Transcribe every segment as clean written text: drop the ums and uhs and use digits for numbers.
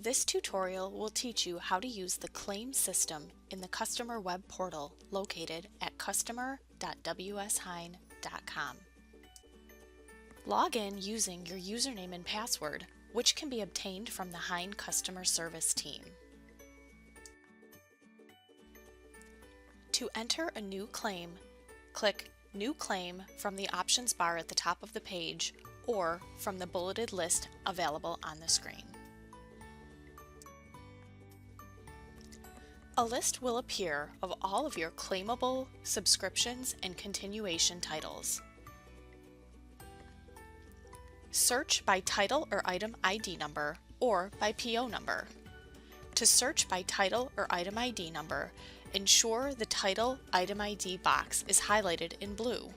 This tutorial will teach you how to use the claim system in the customer web portal located at customer.wshein.com. Log in using your username and password, which can be obtained from the Hein customer service team. To enter a new claim, click New Claim from the options bar at the top of the page or from the bulleted list available on the screen. A list will appear of all of your claimable subscriptions and continuation titles. Search by title or item ID number or by PO number. To search by title or item ID number, ensure the title item ID box is highlighted in blue.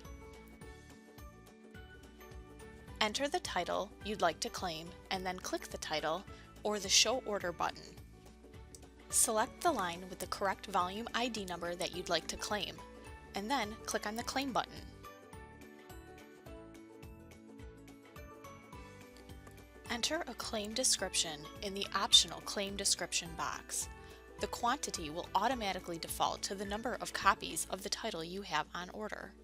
Enter the title you'd like to claim and then click the title or the Show Order button. Select the line with the correct volume ID number that you'd like to claim, and then click on the Claim button. Enter a claim description in the optional Claim Description box. The quantity will automatically default to the number of copies of the title you have on order.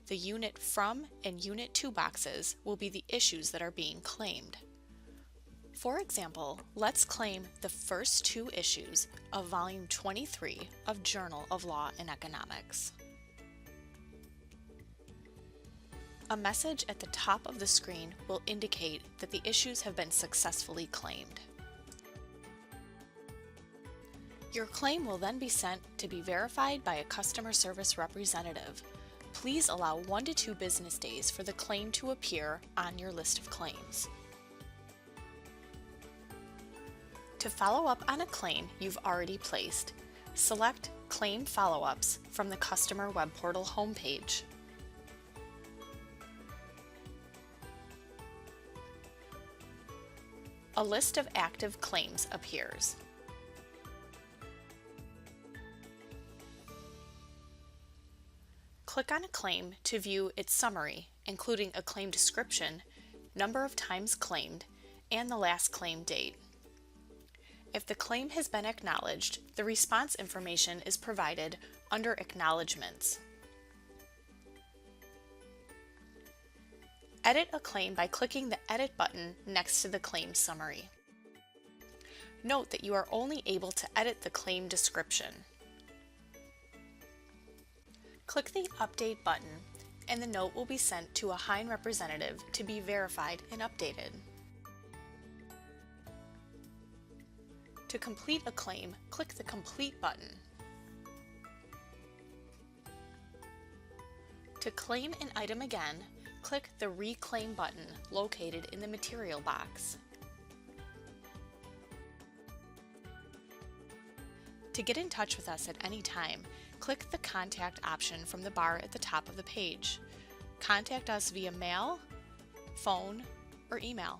The Unit From and Unit To boxes will be the issues that are being claimed. For example, let's claim the first 2 issues of Volume 23 of Journal of Law and Economics. A message at the top of the screen will indicate that the issues have been successfully claimed. Your claim will then be sent to be verified by a customer service representative. Please allow 1 to 2 business days for the claim to appear on your list of claims. To follow up on a claim you've already placed, select Claim Follow-ups from the Customer Web Portal homepage. A list of active claims appears. Click on a claim to view its summary, including a claim description, number of times claimed, and the last claim date. If the claim has been acknowledged, the response information is provided under Acknowledgements. Edit a claim by clicking the Edit button next to the claim summary. Note that you are only able to edit the claim description. Click the Update button, and the note will be sent to a Hein representative to be verified and updated. To complete a claim, click the Complete button. To claim an item again, click the Reclaim button located in the Material box. To get in touch with us at any time, click the Contact option from the bar at the top of the page. Contact us via mail, phone, or email.